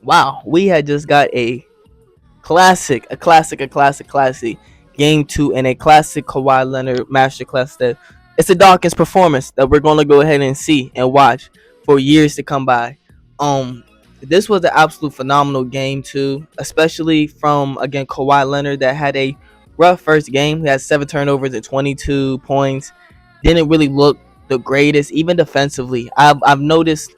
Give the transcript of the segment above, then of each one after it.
Wow, we had just got a classic game two and a classic Kawhi Leonard masterclass. That it's a Dawkins performance that we're gonna go ahead and see and watch for years to come by. Um, this was an absolute phenomenal game too, especially from again Kawhi Leonard that had a rough first game. He had 7 turnovers and 22 points. Didn't really look the greatest, even defensively. I've noticed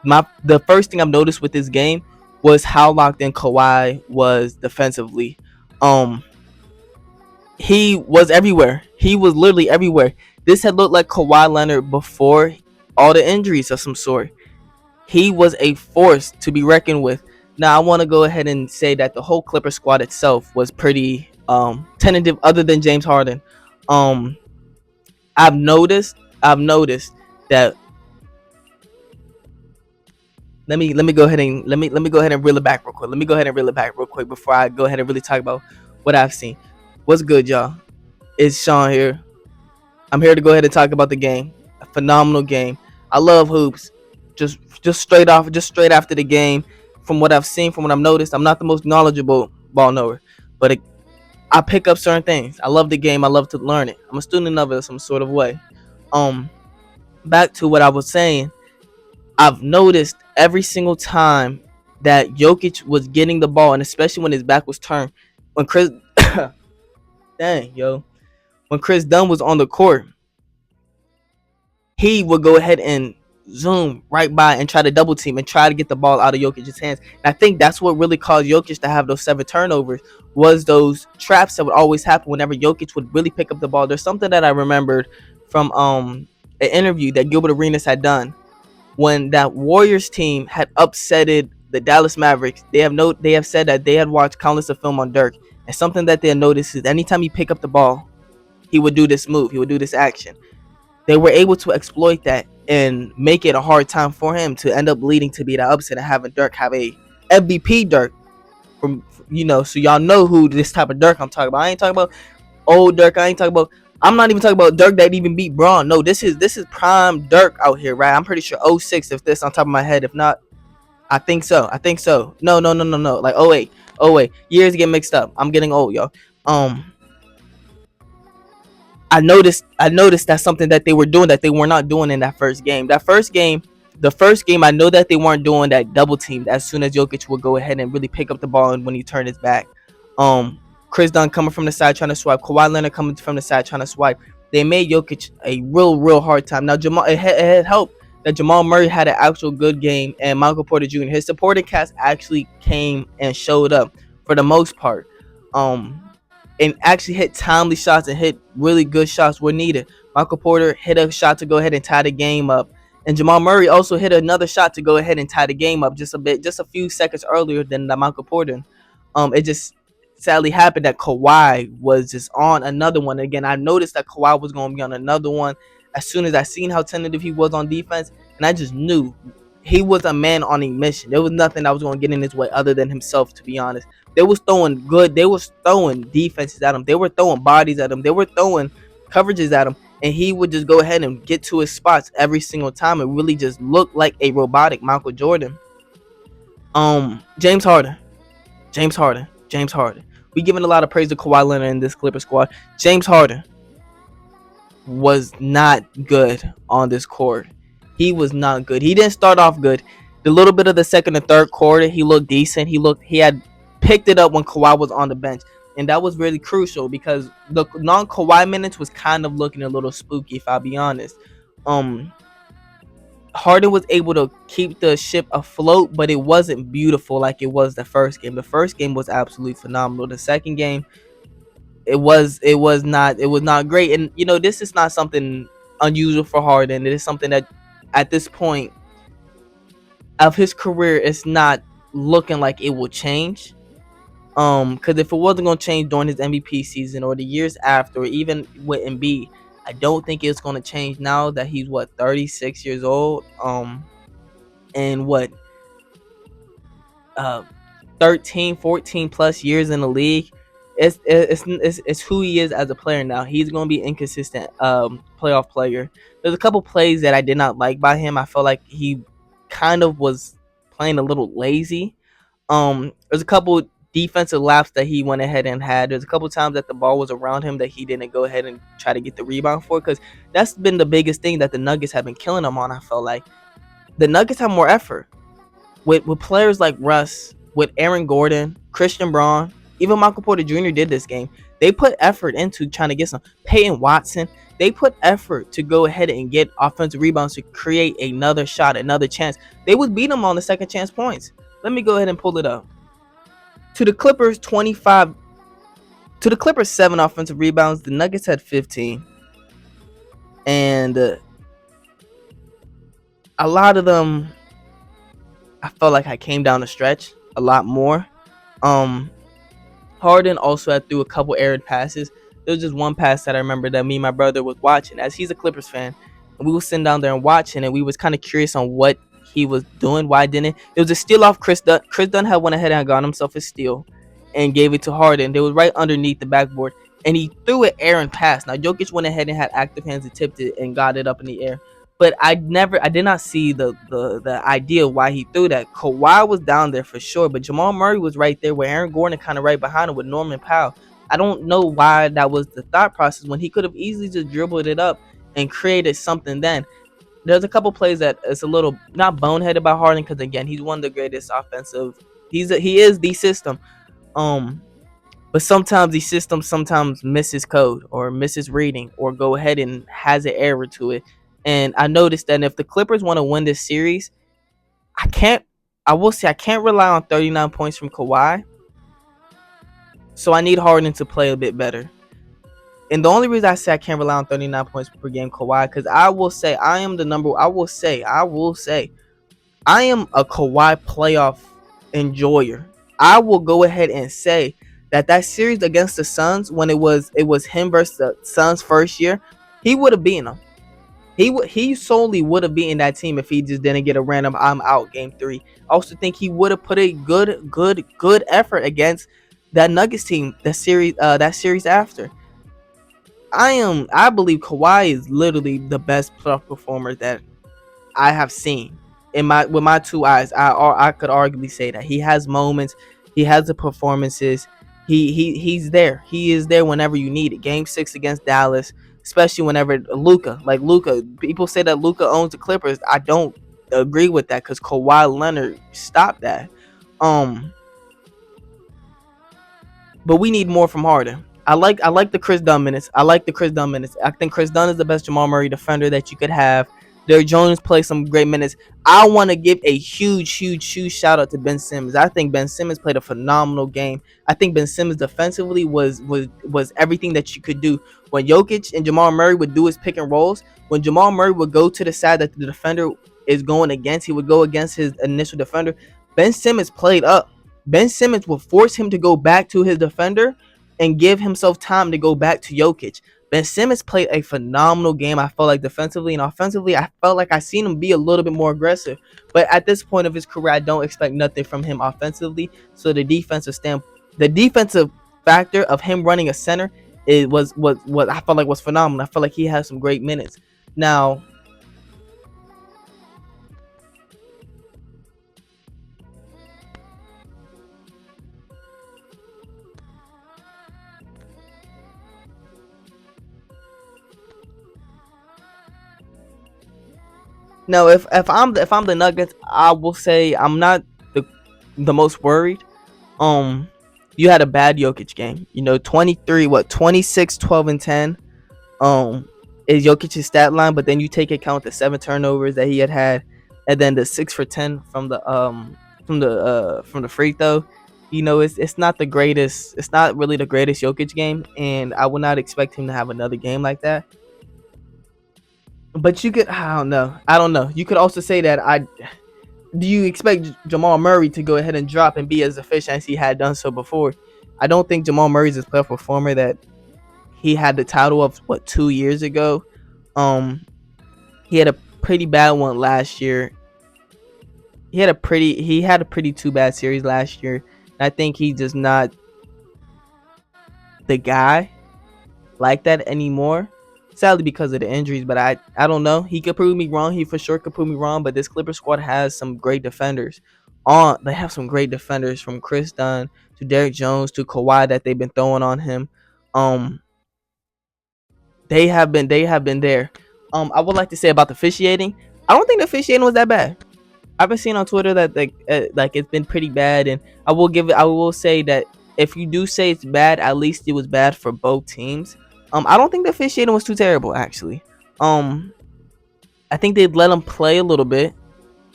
the first thing I've noticed with this game was how locked in Kawhi was defensively. Um, he was everywhere. He was literally everywhere. This had looked like Kawhi Leonard before all the injuries of some sort. He was a force to be reckoned with. Now I want to go ahead and say that the whole Clipper squad itself was pretty tentative, other than James Harden. Um, I've noticed that let me go ahead and let me go ahead and reel it back real quick. Let me go ahead and reel it back real quick before I go ahead and really talk about what I've seen. What's good, y'all? It's Sean here. I'm here to go ahead and talk about the game. A phenomenal game. I love hoops. Just straight off, just straight after the game. From what I've seen, from what I've noticed, I'm not the most knowledgeable ball knower, but I pick up certain things. I love the game. I love to learn it. I'm a student of it in some sort of way. Um, Back to what I was saying. I've noticed every single time that Jokic was getting the ball, and especially when his back was turned, when Chris, dang yo, when Chris Dunn was on the court, he would go ahead and zoom right by and try to double team and try to get the ball out of Jokic's hands. And I think that's what really caused Jokic to have those 7 turnovers, was those traps that would always happen whenever Jokic would really pick up the ball. There's something that I remembered from an interview that Gilbert Arenas had done when that Warriors team had upsetted the Dallas Mavericks. They have said that they had watched countless of film on Dirk, and something that they had noticed is anytime he pick up the ball, he would do this move, he would do this action. They were able to exploit that and make it a hard time for him to end up leading to be that upset and having Dirk have a MVP Dirk from so y'all know who this type of Dirk I'm talking about. I ain't talking about old Dirk. I'm not even talking about Dirk that even beat Braun. No, this is prime Dirk out here, right? I'm pretty sure '06 if this on top of my head. If not, I think so. No. Like oh wait. Years get mixed up. I'm getting old, y'all. Um I noticed that's something that they were doing that they were not doing in that first game. The first game, I know that they weren't doing that double team as soon as Jokic would go ahead and really pick up the ball and when he turned his back. Um, Chris Dunn coming from the side trying to swipe, Kawhi Leonard coming from the side trying to swipe. They made Jokic a real hard time. Now it had helped that Jamal Murray had an actual good game and Michael Porter Jr. His supporting cast actually came and showed up for the most part. Um, and actually hit timely shots and hit really good shots where needed. Michael Porter hit a shot to go ahead and tie the game up. And Jamal Murray also hit another shot to go ahead and tie the game up just a few seconds earlier than the Michael Porter. It just sadly happened that Kawhi was just on another one. Again, I noticed that Kawhi was going to be on another one as soon as I seen how tentative he was on defense, and I just knew he was a man on a mission. There was nothing that was going to get in his way other than himself, to be honest. They was throwing good. They was throwing defenses at him. They were throwing bodies at him. They were throwing coverages at him, and he would just go ahead and get to his spots every single time. It really just looked like a robotic Michael Jordan. James Harden, James Harden. We giving a lot of praise to Kawhi Leonard in this Clipper squad. James Harden was not good on this court. He was not good. He didn't start off good. The little bit of the second and third quarter, he looked decent. He had picked it up when Kawhi was on the bench. And that was really crucial because the non-Kawhi minutes was kind of looking a little spooky, if I'll be honest. Um, Harden was able to keep the ship afloat, but it wasn't beautiful like it was the first game. The first game was absolutely phenomenal. The second game, it was not great. And this is not something unusual for Harden. It is something that at this point of his career, it's not looking like it will change. Because if it wasn't gonna change during his MVP season or the years after, or even with Embiid, I don't think it's gonna change now that he's 36 years old. And uh 13, 14 plus years in the league. It's who he is as a player now. He's gonna be inconsistent playoff player. There's a couple plays that I did not like by him. I felt like he kind of was playing a little lazy. There's a couple defensive laps that he went ahead and had. There's a couple times that the ball was around him that he didn't go ahead and try to get the rebound for, because that's been the biggest thing that the Nuggets have been killing him on. I felt like the Nuggets have more effort with players like Russ, with Aaron Gordon, Christian Braun, even Michael Porter Jr. did this game. They put effort into trying to get some. Peyton Watson, they put effort to go ahead and get offensive rebounds to create another shot, another chance. They would beat them on the second chance points. Let me go ahead and pull it up. To the Clippers, 25. To the Clippers, 7 offensive rebounds. The Nuggets had 15. And a lot of them, I felt like I came down the stretch a lot more. Um, Harden also had threw a couple errant passes. There was just one pass that I remember that me and my brother was watching, as he's a Clippers fan, and we were sitting down there and watching, and we was kind of curious on what he was doing, why didn't it? It was a steal off Chris Dunn. Chris Dunn had went ahead and got himself a steal and gave it to Harden. They was right underneath the backboard, and he threw an errant pass. Now Jokic went ahead and had active hands and tipped it and got it up in the air. But I did not see the idea why he threw that. Kawhi was down there for sure, but Jamal Murray was right there with Aaron Gordon kind of right behind him with Norman Powell. I don't know why that was the thought process when he could have easily just dribbled it up and created something then. There's a couple plays that it's a little not boneheaded by Harden, because again, he's one of the greatest offensive. He is the system. Um, but sometimes the system sometimes misses code or misses reading or go ahead and has an error to it. And I noticed that if the Clippers want to win this series, I can't. I will say I can't rely on 39 points from Kawhi. So I need Harden to play a bit better. And the only reason I say I can't rely on 39 points per game Kawhi, because I will say I am the number. I will say I am a Kawhi playoff enjoyer. I will go ahead and say that series against the Suns, when it was him versus the Suns first year, he would have beaten them. He solely would have beaten that team if he just didn't get a random I'm out game 3. I also think he would have put a good effort against that Nuggets team that series after. I believe Kawhi is literally the best playoff performer that I have seen in my with my two eyes. I could arguably say that he has moments, he has the performances. He's there. He is there whenever you need it. Game 6 against Dallas, especially whenever Luka. People say that Luka owns the Clippers. I don't agree with that, because Kawhi Leonard stopped that. Um, but we need more from Harden. I like the Chris Dunn minutes. I think Chris Dunn is the best Jamal Murray defender that you could have. Derrick Jones plays some great minutes. I want to give a huge shout out to Ben Simmons. I think Ben Simmons played a phenomenal game. I think Ben Simmons defensively was everything that you could do. When Jokic and Jamal Murray would do his pick and rolls, when Jamal Murray would go to the side that the defender is going against, he would go against his initial defender. Ben Simmons played up. Ben Simmons would force him to go back to his defender and give himself time to go back to Jokic. Ben Simmons played a phenomenal game. I felt like defensively and offensively, I felt like I seen him be a little bit more aggressive. But at this point of his career, I don't expect nothing from him offensively. So the defensive factor of him running a center, it was what I felt like was phenomenal. I felt like he had some great minutes. Now, no, if I'm the Nuggets, I will say I'm not the the most worried. Um, you had a bad Jokic game. 23, 26, 12, and 10. Is Jokic's stat line, but then you take account the 7 turnovers that he had, and then the 6 for 10 from the free throw. It's not the greatest. It's not really the greatest Jokic game, and I would not expect him to have another game like that. But you could, I don't know. You could also say that I do you expect Jamal Murray to go ahead and drop and be as efficient as he had done so before? I don't think Jamal Murray's this playoff performer that he had the title of 2 years ago. Um, he had a pretty bad one last year. He had a pretty two bad series last year. I think he's just not the guy like that anymore. Sadly, because of the injuries, but I don't know. He could prove me wrong. He for sure could prove me wrong. But this Clipper squad has some great defenders. They have some great defenders from Chris Dunn to Derrick Jones to Kawhi that they've been throwing on him. Um, they have been there. I would like to say about the officiating. I don't think the officiating was that bad. I've been seeing on Twitter that like it's been pretty bad, and I will say that if you do say it's bad, at least it was bad for both teams. I don't think the officiating was too terrible actually. Um, I think they let them play a little bit.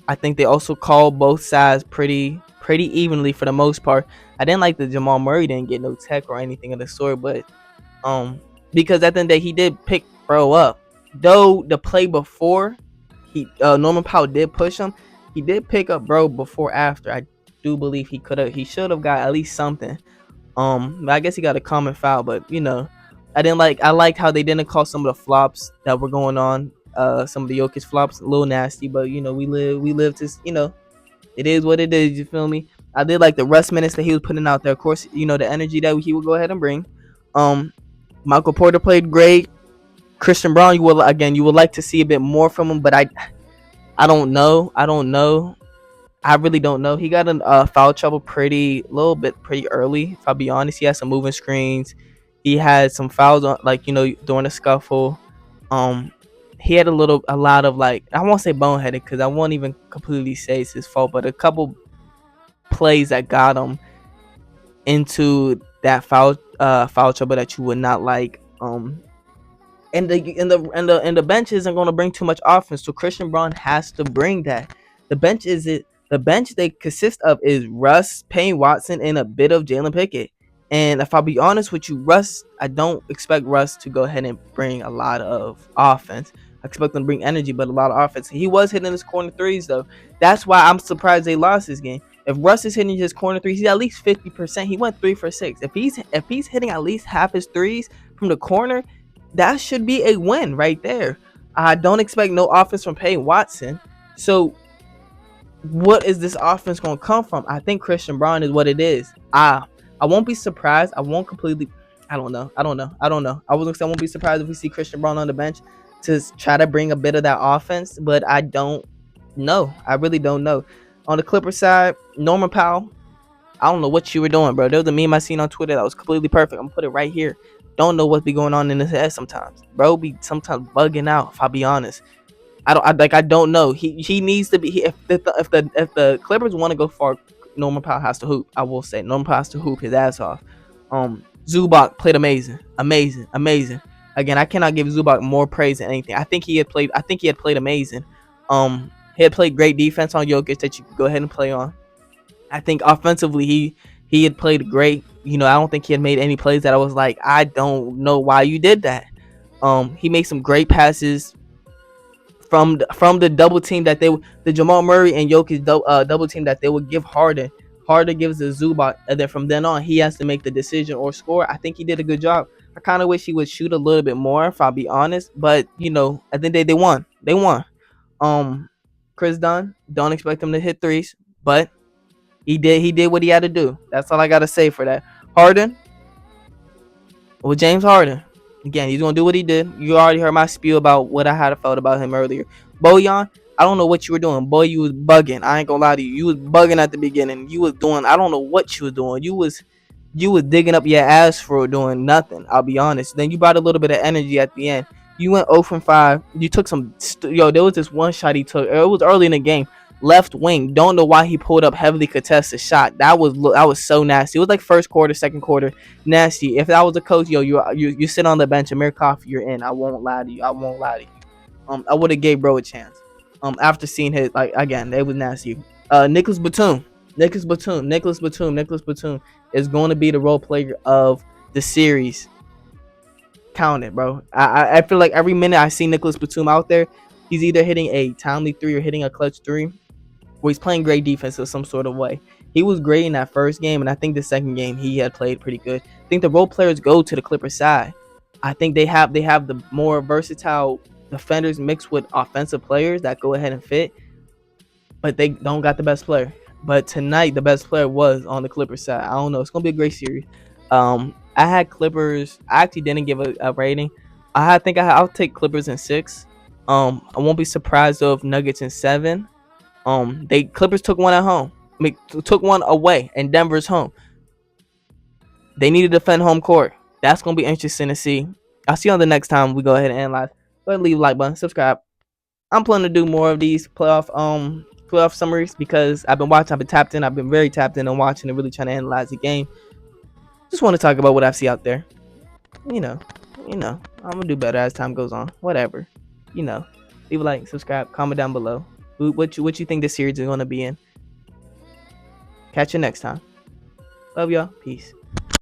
I think they also called both sides pretty evenly for the most part. I didn't like the Jamal Murray didn't get no tech or anything of the sort, but um, because at the end of the day he did pick bro up. Though the play before he Norman Powell did push him, he did pick up bro before after. I do believe he should have got at least something. I guess he got a common foul, but I liked how they didn't call some of the flops that were going on. Some of the Jokic flops a little nasty, but we live to it is what it is. You feel me? I did like the rest minutes that he was putting out there. Of course, the energy that he would go ahead and bring. Um, Michael Porter played great. Christian Brown, you would like to see a bit more from him, but I don't know. I don't know. I really don't know. He got in foul trouble pretty early. If I'll be honest, he had some moving screens. He had some fouls on, like during the scuffle. Um, he had a lot of like I won't say boneheaded because I won't even completely say it's his fault, but a couple plays that got him into that foul trouble that you would not like. And the bench isn't going to bring too much offense. So Christian Braun has to bring that. The bench they consist of is Russ, Payne Watson, and a bit of Jalen Pickett. And if I'll be honest with you, I don't expect Russ to go ahead and bring a lot of offense. I expect him to bring energy, but a lot of offense. He was hitting his corner threes though. That's why I'm surprised they lost this game. If Russ is hitting his corner threes, he's at least 50%. He went 3 for 6. If he's hitting at least half his threes from the corner, that should be a win right there. I don't expect no offense from Payne Watson. So what is this offense going to come from? I think Christian Brown is what it is. I won't be surprised. I won't completely. I don't know. I was gonna say I won't be surprised if we see Christian Brown on the bench to try to bring a bit of that offense, but I don't know. I really don't know. On the Clippers side, Norman Powell, I don't know what you were doing, bro. There was a meme I seen on Twitter that was completely perfect. I'm gonna put it right here. Don't know what be going on in his head sometimes. Bro be sometimes bugging out, if I be honest. I don't know. He needs to be if the Clippers want to go far, Norman Powell has to hoop. I will say Norman Powell has to hoop his ass off. Zubac played amazing. Amazing. Again, I cannot give Zubac more praise than anything. I think he had played amazing. He had played great defense on Jokic that you could go ahead and play on. I think offensively he had played great. I don't think he had made any plays that I was like, I don't know why you did that. He made some great passes from the double team the Jamal Murray and Jokic double team that they would give Harden. Harden gives the Zubac, and then from then on he has to make the decision or score. I think he did a good job. I kind of wish he would shoot a little bit more, if I'll be honest. But I think they won. They won. Chris Dunn, don't expect him to hit threes, but he did what he had to do. That's all I gotta say for that. Harden, well, James Harden. Again, he's gonna do what he did. You already heard my spiel about what I had felt about him earlier. Bojan, I don't know what you were doing. Boy, you was bugging. I ain't gonna lie to you. You was bugging at the beginning. You was doing, I don't know what you was doing. You was digging up your ass for doing nothing. I'll be honest. Then you brought a little bit of energy at the end. You went 0 from 5. You took there was this one shot he took. It was early in the game. Left wing. Don't know why he pulled up heavily contested shot. That was so nasty. It was like first quarter, second quarter, nasty. If I was a coach, you sit on the bench, Amir Coffee, you're in. I won't lie to you. I would have gave bro a chance. After seeing his, like, again, it was nasty. Nicholas Batum is going to be the role player of the series. Count it, bro. I feel like every minute I see Nicholas Batum out there, he's either hitting a timely three or hitting a clutch three, where he's playing great defense in some sort of way. He was great in that first game, and I think the second game he had played pretty good. I think the role players go to the Clippers side. I think they have the more versatile defenders mixed with offensive players that go ahead and fit, but they don't got the best player. But tonight, the best player was on the Clippers side. I don't know. It's gonna be a great series. I had Clippers. I actually didn't give a rating. I'll take Clippers in 6. I won't be surprised though if Nuggets in 7. They Clippers took one at home. took one away, and Denver's home. They need to defend home court. That's gonna be interesting to see. I'll see you on the next time we go ahead and analyze. Go ahead and leave a like button, subscribe. I'm planning to do more of these playoff summaries because I've been watching, I've been tapped in, I've been very tapped in and watching and really trying to analyze the game. Just want to talk about what I see out there. You know, I'm gonna do better as time goes on. Whatever. Leave a like, subscribe, comment down below. What you think this series is gonna be in. Catch you next time. Love y'all. Peace.